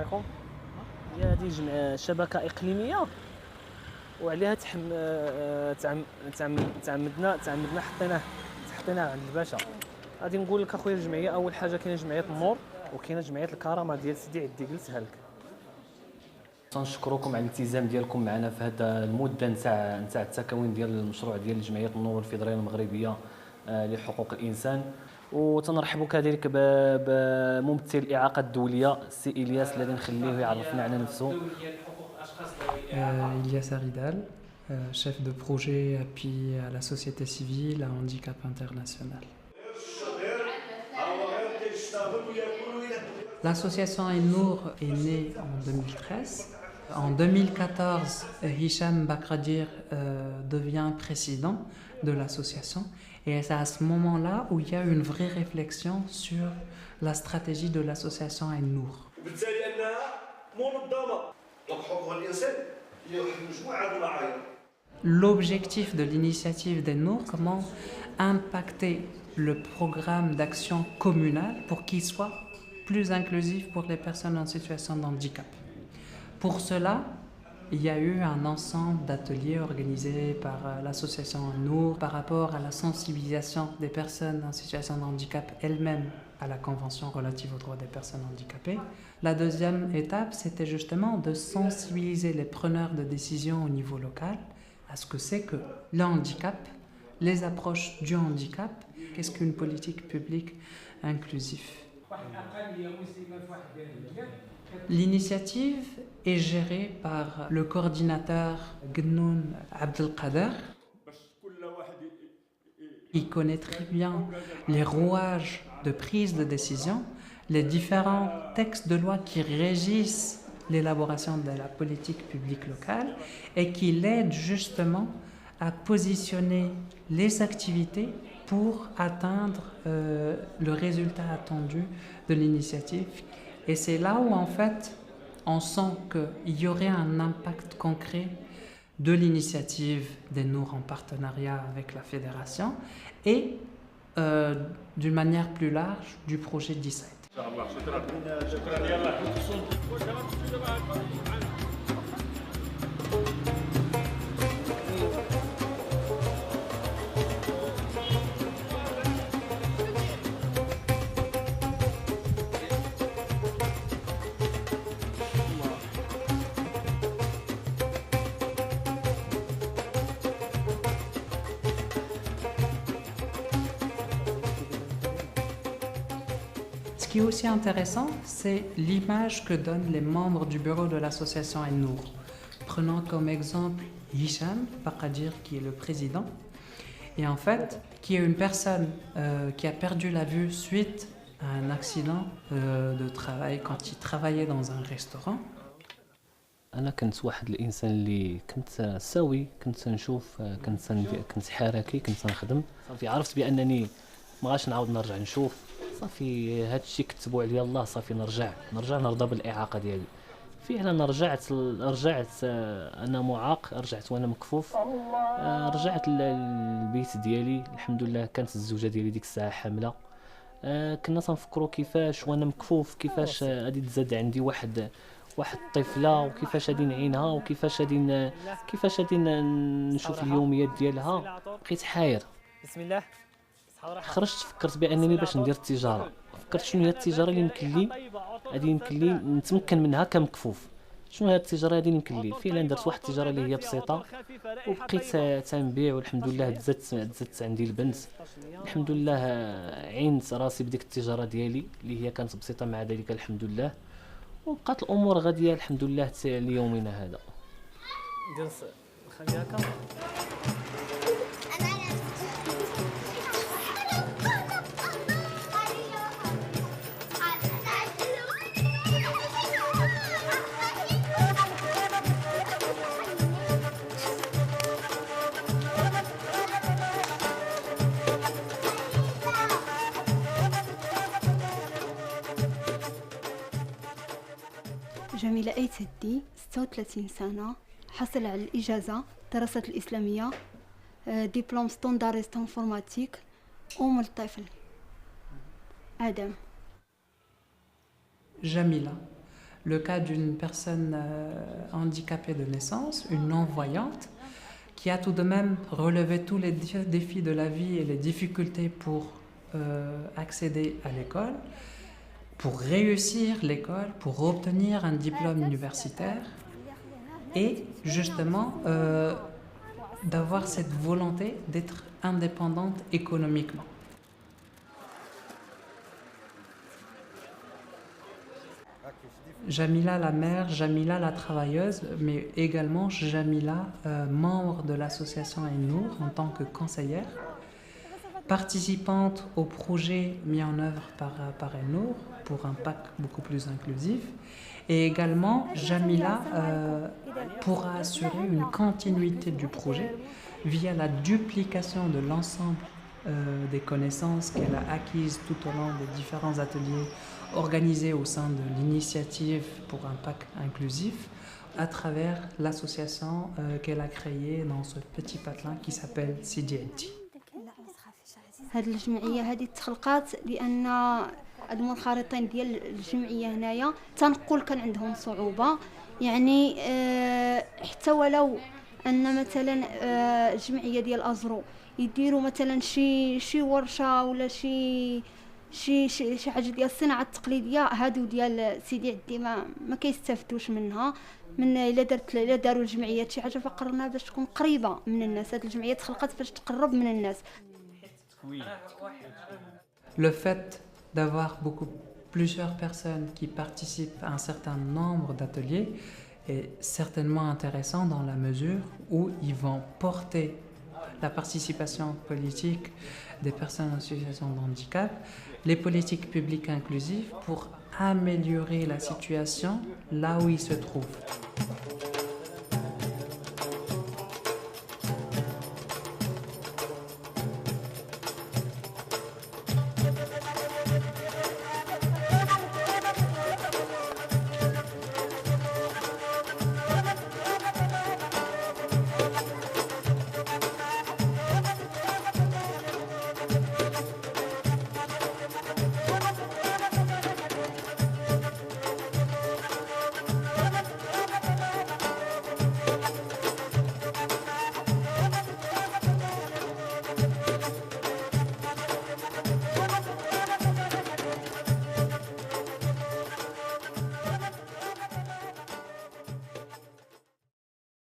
عليكم. هي هذه شبكه اقليميه وعليها تعمدنا حطيناه عند الباشا. غادي نقول لك اخويا الجمعيه، اول حاجه كاينه جمعيه النور وكاينه جمعيه الكرامه ديال سيدي عدي، جلسها لك. تنشكركم على الالتزام ديالكم معنا في هذا المده نتاع التكوين ديال المشروع ديال جمعيه النور الفيدراليه المغربيه لحقوق الانسان، وتنرحب كذلك بممثل الاعاقه الدوليه السي الياس الذي نخليه يعرفنا على نفسه. Ilyas Aridal, chef de projet appui à la société civile à handicap international. L'association Ain-Nour est née en 2013. En 2014, Hicham Bakradir devient président de l'association et c'est à ce moment-là où il y a une vraie réflexion sur la stratégie de l'association Ain-Nour. L'objectif de l'initiative d'Ain-Nour, comment impacter le programme d'action communal pour qu'il soit plus inclusif pour les personnes en situation de handicap. Pour cela, il y a eu un ensemble d'ateliers organisés par l'association Ain-Nour par rapport à la sensibilisation des personnes en situation de handicap elles-mêmes à la Convention relative aux droits des personnes handicapées. La deuxième étape, c'était justement de sensibiliser les preneurs de décision au niveau local à ce que c'est que le handicap, les approches du handicap, qu'est-ce qu'une politique publique inclusive. L'initiative est gérée par le coordinateur Gnoun Abdelkader. Il connaît très bien les rouages de prise de décision, les différents textes de loi qui régissent l'élaboration de la politique publique locale et qui l'aide justement à positionner les activités pour atteindre le résultat attendu de l'initiative. Et c'est là où en fait on sent qu'il y aurait un impact concret de l'initiative d'Ain-Nour en partenariat avec la fédération et d'une manière plus large du projet DICET. Ce qui est aussi intéressant, c'est l'image que donnent les membres du bureau de l'association Ain-Nour. Prenons comme exemple Hicham Bakradir, qui est le président, et en fait, qui est une personne qui a perdu la vue suite à un accident de travail quand il travaillait dans un restaurant. انا كنت واحد الانسان اللي كنت سوي، كنت نشوف، كنت حركي، كنت نخدم. صافي عرفت بانني ما غاش نعاود نرجع نشوف. صافي هذا الشيء كتبوا عليا الله، صافي نرجع نرضى بالاعاقه ديالي. فعلا رجعت انا معاق، رجعت وانا مكفوف، رجعت للبيت ديالي الحمد لله. كانت الزوجه ديالي ديك الساعه حامله. كنا تنفكروا كيفاش وانا مكفوف كيفاش غادي تزاد عندي واحد الطفله، وكيفاش غادي نعينها، وكيفاش غادي نشوف اليوميات ديالها. بقيت حاير. بسم الله. خرجت فكرت بانني باش ندير التجاره. فكرت شنو هي التجاره اللي يمكن لي نتمكن منها كمكفوف. شنو هي التجاره هذه اللي يمكن لي؟ فعلا درت واحد التجاره اللي هي بسيطه وبقيت تنبيع، والحمد لله تزادت عندي البنت. الحمد لله عينت راسي بديك التجاره ديالي اللي هي كانت بسيطه مع ذلك الحمد لله، وبقات الامور غاديه الحمد لله حتى ليومنا هذا. خليها هكا. جميلة أيتدي 36 سنة، حصل على الإجازة دراسات الإسلامية، دبلوم ستانداريست انفورماتيك، أم الطفل آدم. Jamila, le cas d'une personne handicapée de naissance, une non-voyante, qui a tout de même relevé tous les défis de la vie et les difficultés pour accéder à l'école, pour réussir l'école, pour obtenir un diplôme universitaire et justement d'avoir cette volonté d'être indépendante économiquement. Jamila la mère, Jamila la travailleuse, mais également Jamila, membre de l'association Ain-Nour en tant que conseillère, participante au projet mis en œuvre par Ain-Nour pour un PAC beaucoup plus inclusif. Et également, Jamila pourra assurer une continuité du projet via la duplication de l'ensemble des connaissances qu'elle a acquises tout au long des différents ateliers organisés au sein de l'initiative pour un PAC inclusif à travers l'association qu'elle a créée dans ce petit patelin qui s'appelle CDNT. هذه الجمعيه هذه تخلقات لان هاد المنخرطين ديال الجمعيه هنايا تنقل كان عندهم صعوبه يعني حتى ولو ان مثلا الجمعيه ديال ازرو يديروا مثلا شي ورشه ولا شي حاجه ديال الصناعه التقليديه هادو ديال سيدي عدي ما كيستافدوش منها من الا داروا الجمعيات شي حاجه فقرنا باش تكون قريبه من الناس. هاد الجمعيات تخلقات باش تقرب من الناس. Le fait d'avoir plusieurs personnes qui participent à un certain nombre d'ateliers est certainement intéressant dans la mesure où ils vont porter la participation politique des personnes en situation de handicap, les politiques publiques inclusives pour améliorer la situation là où ils se trouvent.